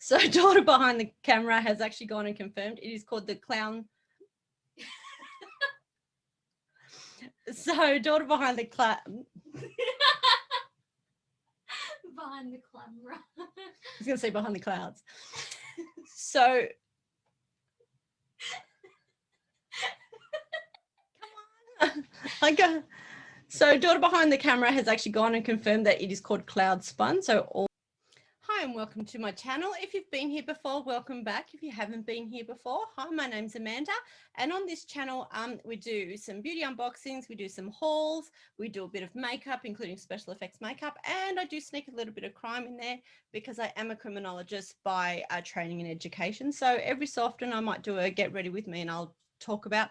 So daughter behind the camera has actually gone and confirmed it is called the clown. So daughter behind the clown. Behind the camera. I was going to say behind the clouds. So come on. So daughter behind the camera has actually gone and confirmed that it is called Cloud Spun. So hi and welcome to my channel. If you've been here before, welcome back. If you haven't been here before, hi, my name's Amanda, and on this channel we do some beauty unboxings, we do some hauls, we do a bit of makeup, including special effects makeup, and I do sneak a little bit of crime in there because I am a criminologist by training and education. So every so often I might do a get ready with me and I'll talk about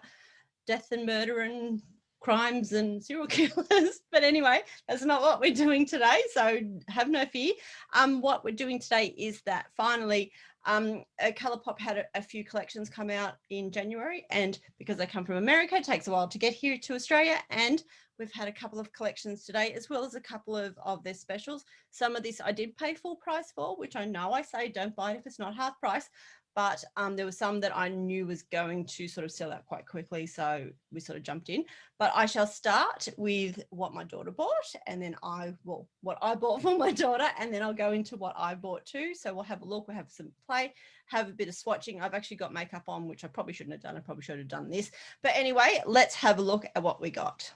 death and murder and crimes and serial killers. But anyway, that's not what we're doing today, so have no fear. What we're doing today is that finally Colourpop had a few collections come out in January, and because I come from America, it takes a while to get here to Australia, and we've had a couple of collections today, as well as a couple of their specials. Some of this I did pay full price for, which I know I say don't buy it if it's not half price, but there was some that I knew was going to sort of sell out quite quickly, so we sort of jumped in. But I shall start with what my daughter bought, and then what I bought for my daughter, and then I'll go into what I bought too. So we'll have a look, we'll have some play, have a bit of swatching. I've actually got makeup on, which I probably shouldn't have done. I probably should have done this. But anyway, let's have a look at what we got.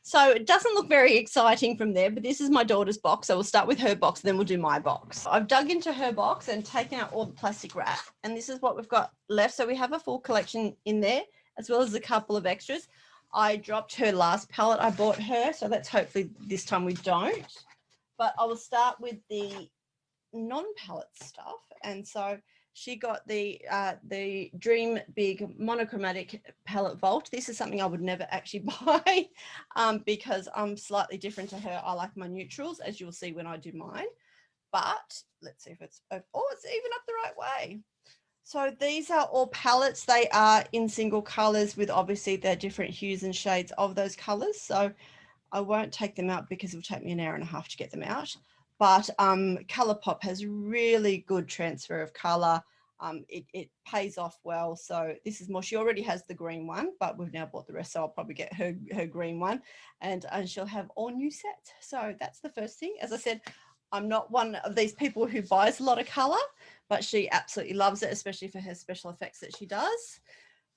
So it doesn't look very exciting from there, but this is my daughter's box. So we'll start with her box, and then we'll do my box. I've dug into her box and taken out all the plastic wrap, and this is what we've got left. So we have a full collection in there, as well as a couple of extras. I dropped her last palette I bought her, so let's hopefully this time we don't. But I will start with the non-palette stuff, and so she got the Dream Big Monochromatic Palette Vault. This is something I would never actually buy because I'm slightly different to her. I like my neutrals, as you'll see when I do mine. But let's see if it's, oh, it's even up the right way. So these are all palettes. They are in single colors with obviously the different hues and shades of those colors. So I won't take them out because it will take me an hour and a half to get them out. But Colourpop has really good transfer of color. It pays off well. So this is more, she already has the green one, but we've now bought the rest. So I'll probably get her green one, and she'll have all new sets. So that's the first thing. As I said, I'm not one of these people who buys a lot of color, but she absolutely loves it, especially for her special effects that she does,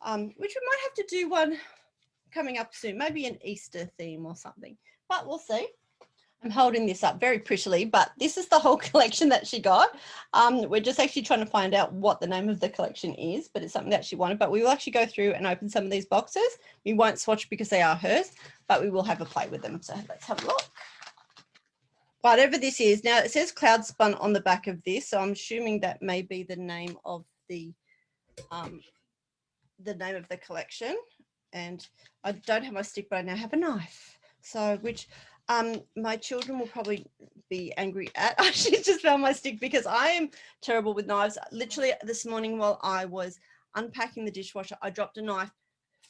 which we might have to do one coming up soon, maybe an Easter theme or something, but we'll see. I'm holding this up very prettily, but this is the whole collection that she got. We're just actually trying to find out what the name of the collection is, but it's something that she wanted. But we will actually go through and open some of these boxes. We won't swatch because they are hers, but we will have a play with them. So let's have a look. Whatever this is, now it says Cloud Spun on the back of this, so I'm assuming that may be the name of the name of the collection. And I don't have my stick, but I now have a knife. So which my children will probably be angry at. I actually just found my stick because I am terrible with knives. Literally this morning while I was unpacking the dishwasher, I dropped a knife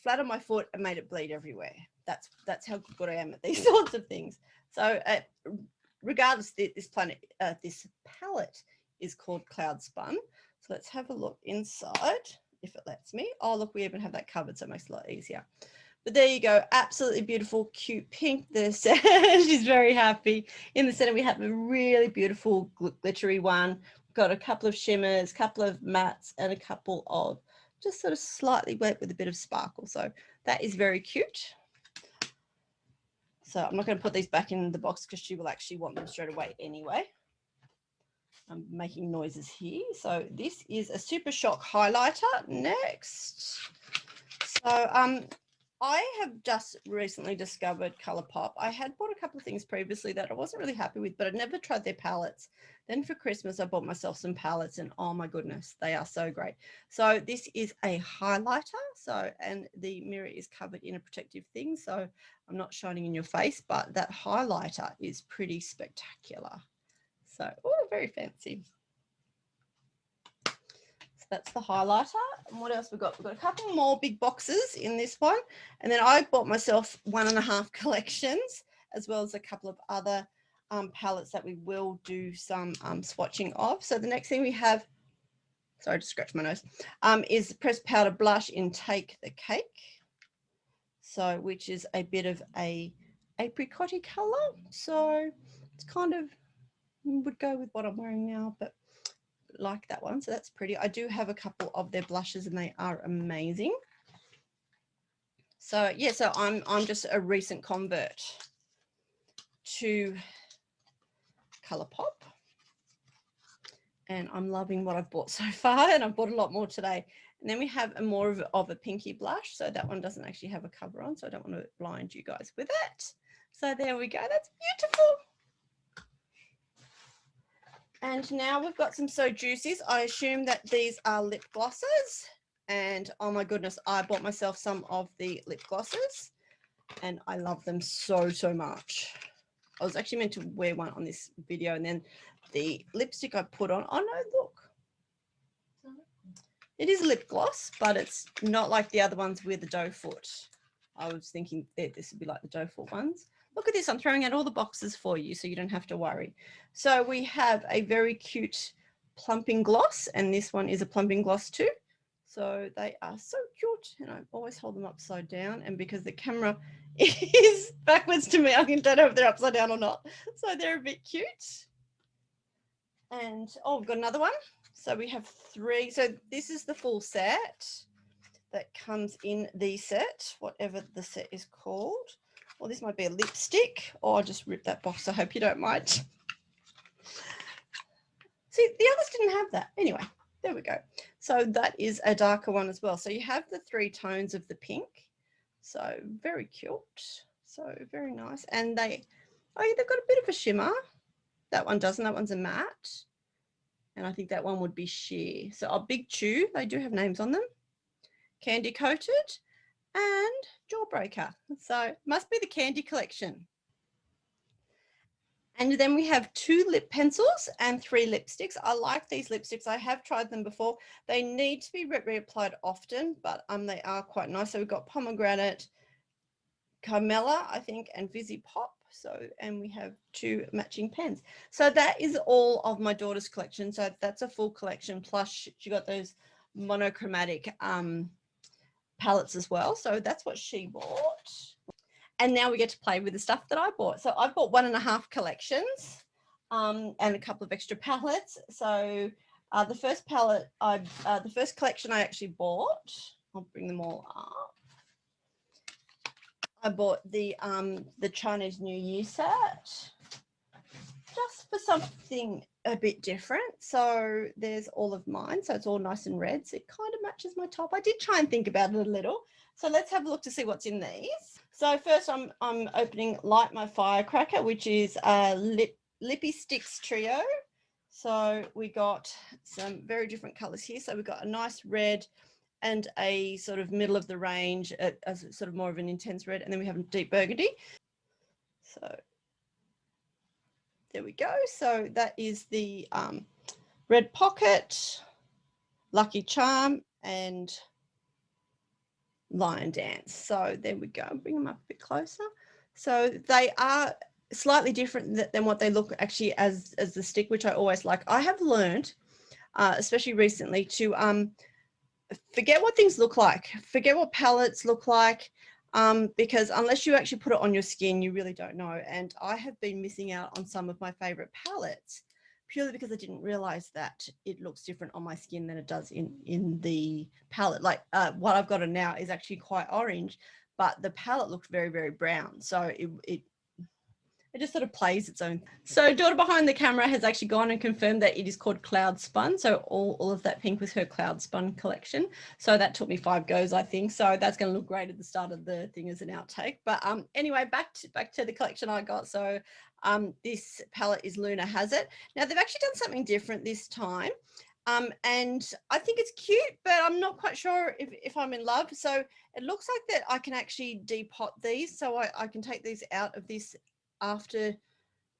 flat on my foot and made it bleed everywhere. That's how good I am at these sorts of things. So regardless, this palette is called Cloud Spun. So let's have a look inside if it lets me. Oh, look, we even have that covered, so it makes it a lot easier. But there you go, absolutely beautiful, cute pink. She's very happy. In the center, we have a really beautiful glittery one. We've got a couple of shimmers, a couple of mattes, and a couple of just sort of slightly wet with a bit of sparkle. So that is very cute. So I'm not going to put these back in the box because she will actually want them straight away anyway. I'm making noises here. So this is a Super Shock highlighter next. So I have just recently discovered Colourpop. I had bought a couple of things previously that I wasn't really happy with, but I'd never tried their palettes. Then for Christmas, I bought myself some palettes, and oh my goodness, they are so great. So this is a highlighter. So, and the mirror is covered in a protective thing. So I'm not shining in your face, but that highlighter is pretty spectacular. So, oh, very fancy. That's the highlighter. And what else we've got? We've got a couple more big boxes in this one. And then I bought myself 1.5 collections, as well as a couple of other palettes that we will do some swatching of. So the next thing we have, sorry to scratch my nose, is pressed powder blush in Take the Cake. So which is a bit of a apricot-y colour. So it's kind of would go with what I'm wearing now, but like that one. So that's pretty. I do have a couple of their blushes and they are amazing. So yeah, so I'm just a recent convert to Colourpop. And I'm loving what I've bought so far, and I've bought a lot more today. And then we have a more of a pinky blush. So that one doesn't actually have a cover on, so I don't want to blind you guys with it. So there we go. That's beautiful. And now we've got some So Juicies. I assume that these are lip glosses. And oh my goodness, I bought myself some of the lip glosses and I love them so, so much. I was actually meant to wear one on this video, and then the lipstick I put on, oh no, look. It is a lip gloss, but it's not like the other ones with the doe foot. I was thinking that this would be like the doe foot ones. Look at this, I'm throwing out all the boxes for you so you don't have to worry. So we have a very cute plumping gloss, and this one is a plumping gloss too. So they are so cute, and I always hold them upside down, and because the camera is backwards to me, I don't know if they're upside down or not. So they're a bit cute. And oh, we've got another one. So we have 3. So this is the full set that comes in the set, whatever the set is called. Well, this might be a lipstick, or I'll just rip that box. I hope you don't mind. See, the others didn't have that. Anyway, there we go. So that is a darker one as well. So you have the 3 tones of the pink. So very cute. So very nice. And they've got a bit of a shimmer. That one doesn't. That one's a matte. And I think that one would be sheer. So a Big Chew, they do have names on them. Candy Coated and Jawbreaker. So must be the candy collection. And then we have 2 lip pencils and 3 lipsticks. I like these lipsticks. I have tried them before. They need to be reapplied often, but they are quite nice. So we've got Pomegranate, Carmella, I think, and Fizzy Pop. So, and we have 2 matching pens. So that is all of my daughter's collection. So that's a full collection. Plus she got those monochromatic palettes as well. So that's what she bought. And now we get to play with the stuff that I bought. So I bought 1.5 collections and a couple of extra palettes. So the first palette, the first collection I actually bought, I'll bring them all up. I bought the Chinese New Year set just for something a bit different. So there's all of mine. So it's all nice and red. So it kind of matches my top. I did try and think about it a little. So let's have a look to see what's in these. So first I'm opening Light My Firecracker, which is a Lippy Sticks trio. So we got some very different colors here. So we've got a nice red and a sort of middle of the range as sort of more of an intense red. And then we have a deep burgundy. So there we go. So that is the Red Pocket, Lucky Charm, and Lion Dance. So there we go. Bring them up a bit closer. So they are slightly different than what they look actually as the stick, which I always like. I have learned, especially recently, to forget what things look like, forget what palettes look like, because unless you actually put it on your skin, you really don't know. And I have been missing out on some of my favorite palettes purely because I didn't realize that it looks different on my skin than it does in the palette. Like what I've got on now is actually quite orange, but the palette looks very, very brown. So it just sort of plays its own. So daughter behind the camera has actually gone and confirmed that it is called Cloud Spun. So all of that pink was her Cloud Spun collection. So that took me 5 goes, I think. So that's going to look great at the start of the thing as an outtake. But anyway, back to the collection I got. So this palette is Luna Has It. Now they've actually done something different this time. And I think it's cute, but I'm not quite sure if I'm in love. So it looks like that I can actually depot these. So I can take these out of this after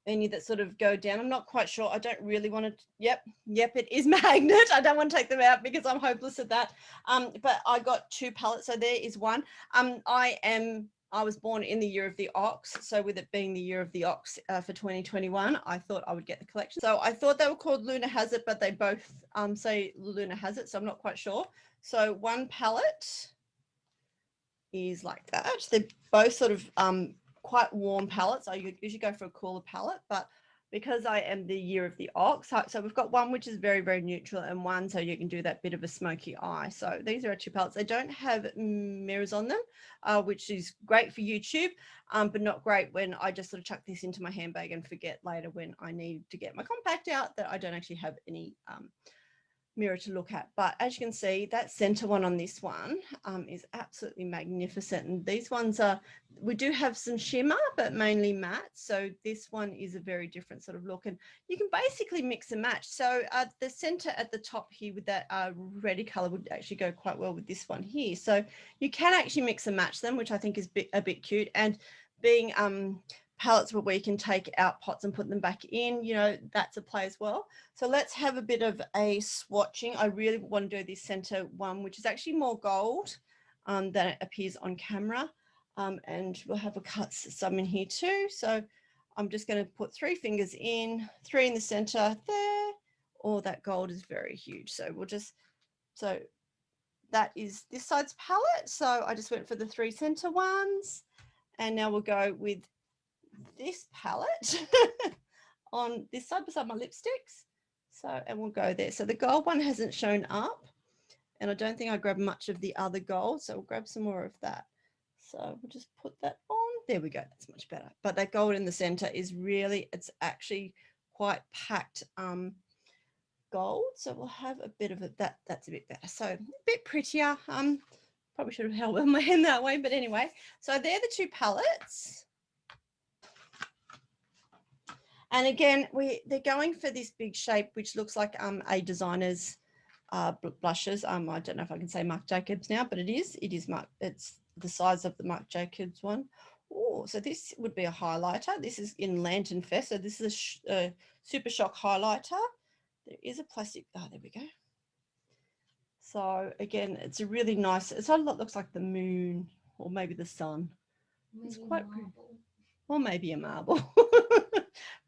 any that sort of go down. I'm not quite sure. I don't really want to. Yep, it is magnet. I don't want to take them out because I'm hopeless at that. But I got 2 palettes. So there is one. I am I was born in the year of the ox. So with it being the year of the ox for 2021, I thought I would get the collection. So I thought they were called Lunar Hazard, but they both say Lunar Hazard. So I'm not quite sure. So one palette is like that. They're both sort of quite warm palettes. I usually go for a cooler palette, but because I am the year of the ox, so we've got one which is very, very neutral and one so you can do that bit of a smoky eye. So these are our two palettes. They don't have mirrors on them, which is great for YouTube, but not great when I just sort of chuck this into my handbag and forget later when I need to get my compact out that I don't actually have any mirror to look at. But as you can see, that center one on this one is absolutely magnificent. And these ones are, we do have some shimmer, but mainly matte. So this one is a very different sort of look. And you can basically mix and match. So the center at the top here with that reddy color would actually go quite well with this one here. So you can actually mix and match them, which I think is a bit cute. And being palettes where we can take out pots and put them back in, you know, that's a play as well. So let's have a bit of a swatching. I really want to do this center one, which is actually more gold than it appears on camera. And we'll have a cut some in here too. So I'm just going to put 3 fingers in, 3 in the center there. Oh, that gold is very huge. So we'll just, so that is this side's palette. So I just went for the 3 center ones. And now we'll go with this palette on this side beside my lipsticks. So, and we'll go there. So the gold one hasn't shown up and I don't think I grabbed much of the other gold. So we'll grab some more of that. So we'll just put that on. There we go. That's much better. But that gold in the center is really, it's actually quite packed gold. So we'll have a bit of it. That's a bit better. So a bit prettier. Probably should have held my hand that way, but anyway. So they're the 2 palettes. And again, they're going for this big shape, which looks like a designer's blushes. I don't know if I can say Marc Jacobs now, but it is Marc. It's the size of the Marc Jacobs one. Oh, so this would be a highlighter. This is in Lantern Fest. So this is a Super Shock highlighter. There is a plastic. Oh, there we go. So again, it's a really nice. It's a lot looks like the moon or maybe the sun. Maybe it's quite pretty. Or maybe a marble.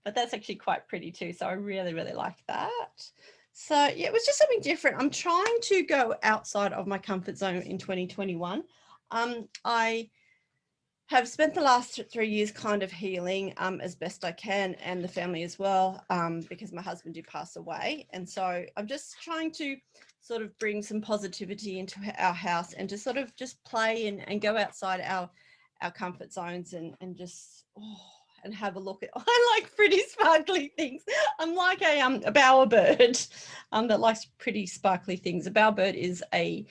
But that's actually quite pretty too. So I really, really like that. So yeah, it was just something different. I'm trying to go outside of my comfort zone in 2021. I have spent the last 3 years kind of healing as best I can, and the family as well, because my husband did pass away. And so I'm just trying to sort of bring some positivity into our house and to sort of just play and go outside our comfort zones and just and have a look at. I like pretty sparkly things. I'm like a bowerbird that likes pretty sparkly things. A bowerbird is a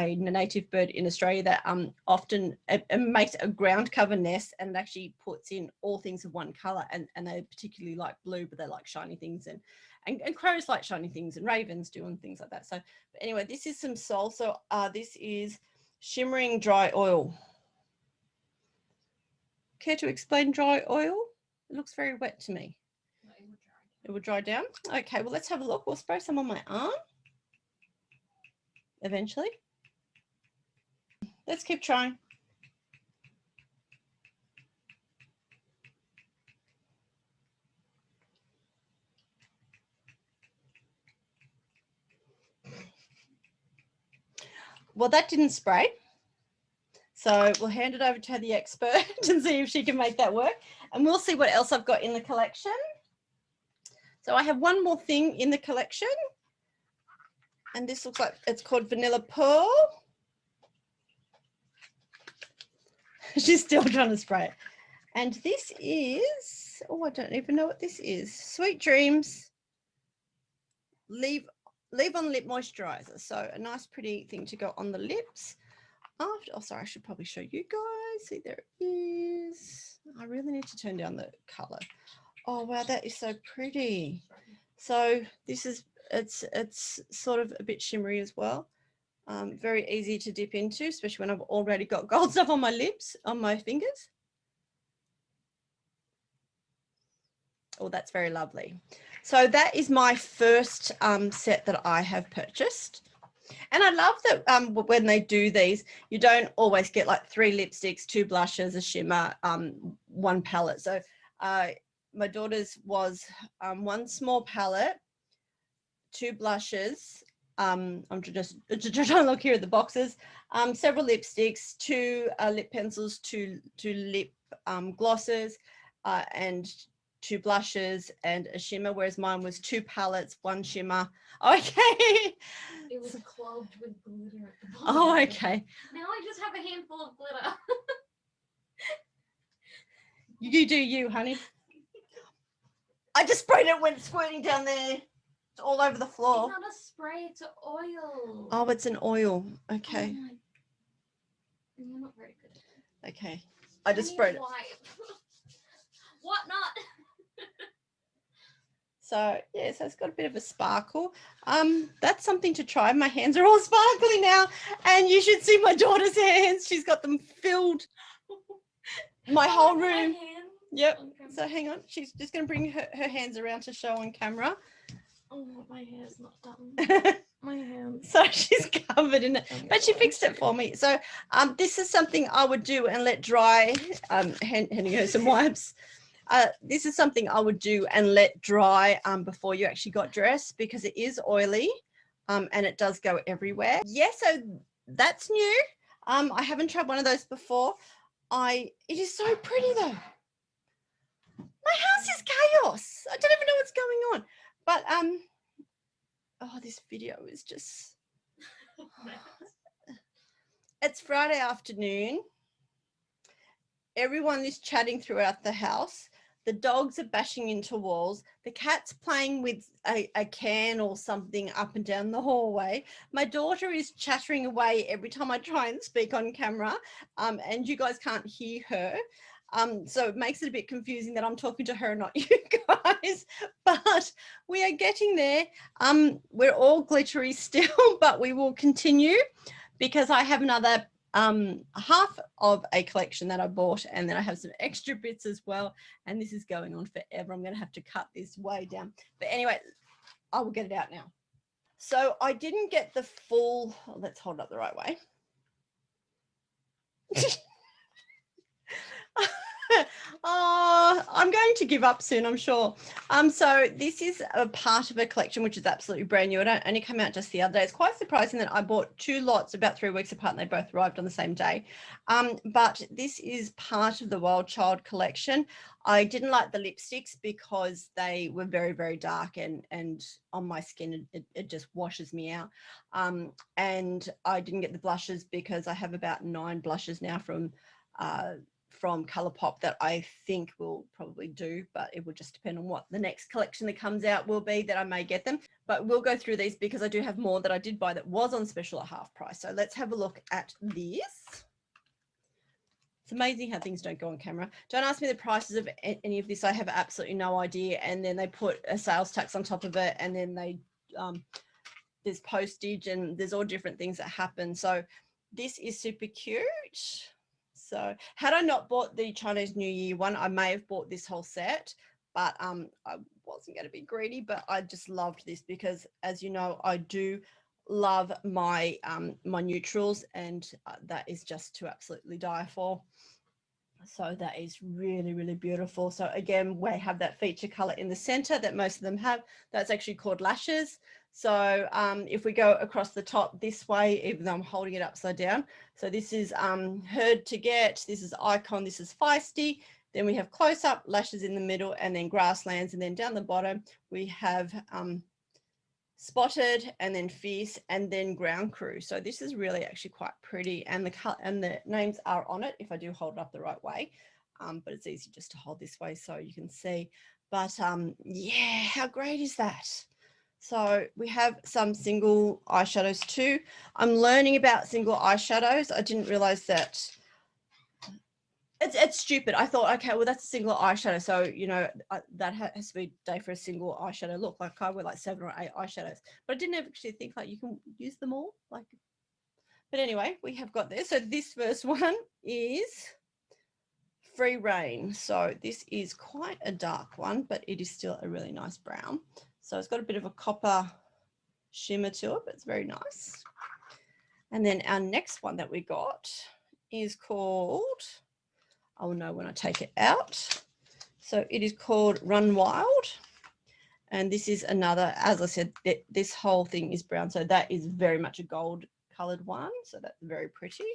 native bird in Australia that often makes a ground cover nest and actually puts in all things of one color, and they particularly like blue, but they like shiny things, and crows like shiny things, and ravens do and things like that. So but anyway, this is some Sol. So this is shimmering dry oil. Care to explain dry oil? It looks very wet to me. No, it will dry down. Okay, well, let's have a look. We'll spray some on my arm eventually. Let's keep trying. Well, that didn't spray. So we'll hand it over to the expert and see if she can make that work. And we'll see what else I've got in the collection. So I have one more thing in the collection. And this looks like it's called Vanilla Pearl. She's still trying to spray it. And this is, oh, I don't even know what this is. Sweet Dreams Leave on Lip Moisturizer. So a nice pretty thing to go on the lips. Oh, sorry, I should probably show you guys. See, there it is. I really need to turn down the color. Oh, wow, that is so pretty. So this is, it's sort of a bit shimmery as well. Very easy to dip into, especially when I've already got gold stuff on my lips, on my fingers. Oh, that's very lovely. So that is my first set that I have purchased. And I love that when they do these, you don't always get like 3 lipsticks, 2 blushes, a shimmer, 1 palette. So my daughter's was 1 small palette, 2 blushes. I'm just trying to look here at the boxes. Several lipsticks, 2 lip pencils, 2 lip glosses, and 2 blushes and a shimmer, whereas mine was 2 palettes, 1 shimmer. Okay. It was clogged with glitter at the bottom. Oh, okay. Now I just have a handful of glitter. You do you, honey. I just sprayed it, went squirting down there. It's all over the floor. It's not a spray, it's an oil. Oh, it's an oil. Okay. Oh you're not very good at it. Okay. I just sprayed it. What not? So yeah, so it's got a bit of a sparkle. That's something to try. My hands are all sparkly now, and you should see my daughter's hands. She's got them filled. My whole room. Yep. So hang on. She's just going to bring her hands around to show on camera. Oh, my hair's not done. My hands. So she's covered in it, but she fixed it for me. So this is something I would do and let dry. Handing her some wipes. This is something I would do and let dry before you actually got dressed, because it is oily and it does go everywhere. Yeah, so that's new. I haven't tried one of those before. It is so pretty though. My house is chaos. I don't even know what's going on. But oh, this video is just it's Friday afternoon. Everyone is chatting throughout the house. The dogs are bashing into walls. The cat's playing with a can or something up and down the hallway. My daughter is chattering away every time I try and speak on camera, and you guys can't hear her. So it makes it a bit confusing that I'm talking to her, not you guys, but we are getting there. We're all glittery still, but we will continue because I have another half of a collection that I bought, and then I have some extra bits as well, and this is going on forever. I'm going to have to cut this way down, but anyway, I will get it out now. So I didn't get the full, let's hold up the right way. Oh, I'm going to give up soon, I'm sure. So this is a part of a collection which is absolutely brand new. It only came out just the other day. It's quite surprising that I bought 2 lots about 3 weeks apart and they both arrived on the same day. But this is part of the Wild Child collection. I didn't like the lipsticks because they were very, very dark and on my skin it just washes me out. And I didn't get the blushes because I have about 9 blushes now from Colourpop that I think will probably do, but it will just depend on what the next collection that comes out will be, that I may get them. But we'll go through these because I do have more that I did buy that was on special at half price. So let's have a look at this. It's amazing how things don't go on camera. Don't ask me the prices of any of this. I have absolutely no idea. And then they put a sales tax on top of it, and then they there's postage and there's all different things that happen. So this is super cute. So had I not bought the Chinese New Year one, I may have bought this whole set, but I wasn't going to be greedy, but I just loved this because, as you know, I do love my my neutrals, and that is just to absolutely die for. So that is really, really beautiful. So again, we have that feature color in the center that most of them have. That's actually called lashes. So if we go across the top this way, even though I'm holding it upside down. So this is Heard to Get, this is Icon, this is Feisty. Then we have Close Up, Lashes in the middle, and then Grasslands. And then down the bottom, we have Spotted, and then Fierce, and then Ground Crew. So this is really actually quite pretty, and the names are on it if I do hold it up the right way, but it's easy just to hold this way so you can see. But yeah, how great is that? So we have some single eyeshadows too. I'm learning about single eyeshadows. I didn't realize that it's stupid. I thought, okay, well, that's a single eyeshadow. So, you know, that has to be a day for a single eyeshadow look. Like I wear like 7 or 8 eyeshadows, but I didn't actually think like you can use them all. Like, but anyway, we have got this. So this first one is Free Reign. So this is quite a dark one, but it is still a really nice brown. So it's got a bit of a copper shimmer to it, but it's very nice. And then our next one that we got is called, I will know when I take it out. So it is called Run Wild. And this is another, as I said, this whole thing is brown. So that is very much a gold colored one. So that's very pretty.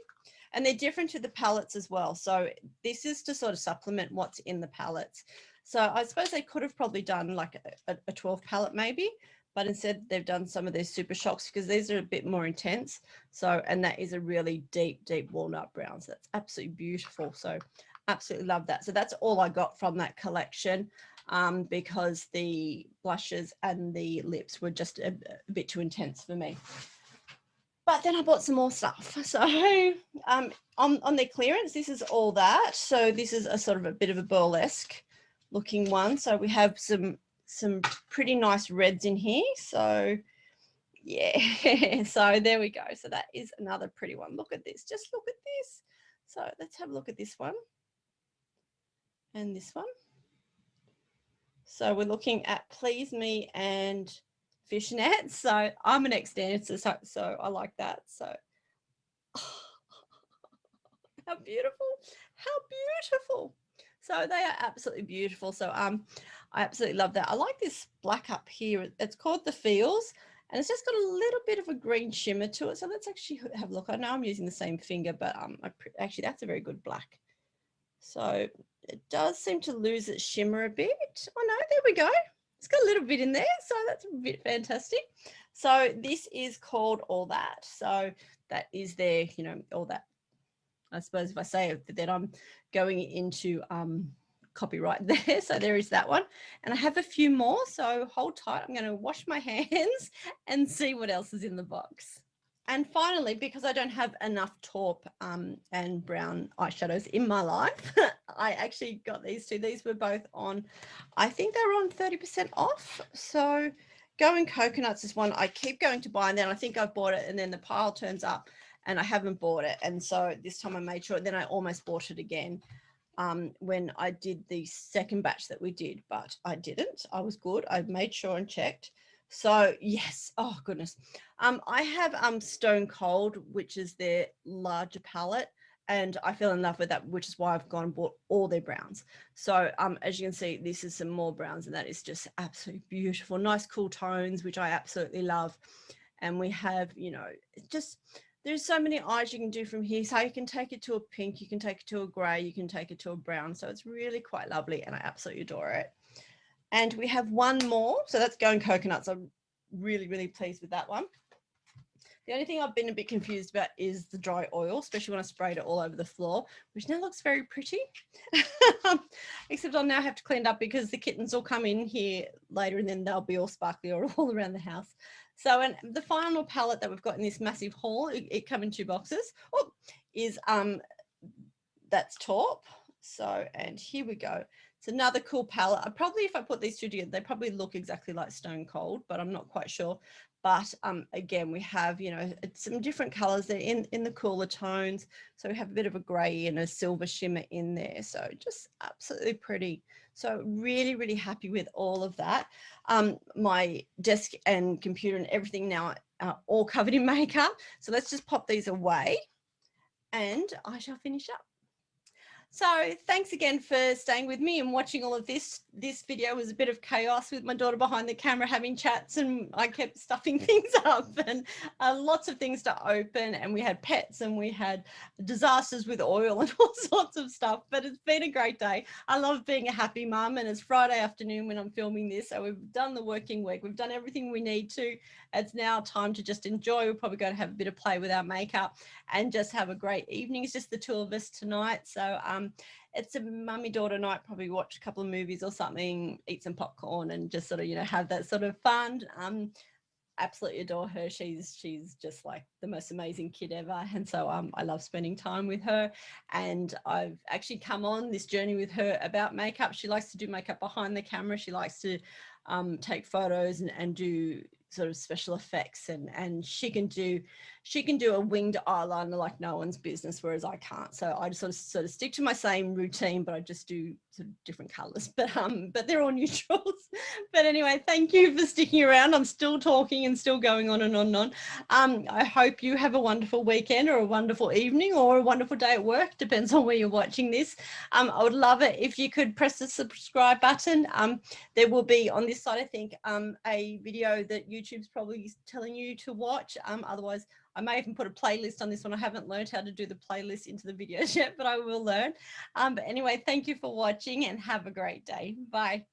And they're different to the palettes as well. So this is to sort of supplement what's in the palettes. So I suppose they could have probably done like a 12 palette maybe, but instead they've done some of these super shocks because these are a bit more intense. So, and that is a really deep, deep walnut brown. So that's absolutely beautiful. So absolutely love that. So that's all I got from that collection. Because the blushes and the lips were just a bit too intense for me. But then I bought some more stuff. So on their clearance, this is all that. So this is a sort of a bit of a burlesque looking one. So we have some pretty nice reds in here. So yeah, so there we go. So that is another pretty one. Look at this. Just look at this. So let's have a look at this one. And this one. So we're looking at Please Me and Fishnets. So I'm an ex-dancer, so I like that. So how beautiful, how beautiful. So they are absolutely beautiful. So I absolutely love that. I like this black up here. It's called the Feels, and it's just got a little bit of a green shimmer to it. So let's actually have a look. I know I'm using the same finger, but actually that's a very good black. So it does seem to lose its shimmer a bit. Oh no, there we go. It's got a little bit in there, so that's a bit fantastic. So this is called All That. So that is their, you know, all that. I suppose if I say it, then I'm going into copyright there. So there is that one. And I have a few more, so hold tight. I'm going to wash my hands and see what else is in the box. And finally, because I don't have enough taupe and brown eyeshadows in my life, I actually got these two. These were both on, I think they were on 30% off. So Going Coconuts is one I keep going to buy, and then I think I've bought it and then the pile turns up and I haven't bought it. And so this time I made sure, then I almost bought it again when I did the second batch that we did, but I didn't. I was good. I made sure and checked. So yes, oh goodness. I have Stone Cold, which is their larger palette, and I fell in love with that, which is why I've gone and bought all their browns. So as you can see, this is some more browns, and that is just absolutely beautiful. Nice cool tones, which I absolutely love. And we have, you know, just there's so many eyes you can do from here. So you can take it to a pink, you can take it to a grey, you can take it to a brown. So it's really quite lovely, and I absolutely adore it. And we have one more. So that's Going Coconuts. I'm really, really pleased with that one. The only thing I've been a bit confused about is the dry oil, especially when I sprayed it all over the floor, which now looks very pretty. Except I'll now have to clean it up because the kittens will come in here later and then they'll be all sparkly all around the house. So, and the final palette that we've got in this massive haul, it come in 2 boxes, is that's taupe. So, and here we go. It's another cool palette. Probably if I put these two together, they probably look exactly like Stone Cold, but I'm not quite sure. But again, we have, you know, some different colors there in the cooler tones. So we have a bit of a gray and a silver shimmer in there. So just absolutely pretty. So really, really happy with all of that. My desk and computer and everything now are all covered in makeup. So let's just pop these away and I shall finish up. So thanks again for staying with me and watching all of this. This video was a bit of chaos with my daughter behind the camera having chats, and I kept stuffing things up, and lots of things to open, and we had pets and we had disasters with oil and all sorts of stuff, but it's been a great day. I love being a happy mum, and it's Friday afternoon when I'm filming this, so we've done the working week. We've done everything we need to. It's now time to just enjoy. We're probably going to have a bit of play with our makeup and just have a great evening. It's just the two of us tonight. So it's a mummy daughter night, probably watch a couple of movies or something, eat some popcorn and just sort of, you know, have that sort of fun. Absolutely adore her. She's just like the most amazing kid ever. And so I love spending time with her. And I've actually come on this journey with her about makeup. She likes to do makeup behind the camera. She likes to take photos and do sort of special effects, and she can do she can do a winged eyeliner like no one's business, whereas I can't. So I just sort of stick to my same routine, but I just do sort of different colors. But they're all neutrals. But anyway, thank you for sticking around. I'm still talking and still going on and on and on. I hope you have a wonderful weekend or a wonderful evening or a wonderful day at work. Depends on where you're watching this. I would love it if you could press the subscribe button. There will be on this side, I think, a video that YouTube's probably telling you to watch. Otherwise, I may even put a playlist on this one. I haven't learned how to do the playlist into the videos yet, but I will learn. But anyway, thank you for watching and have a great day. Bye.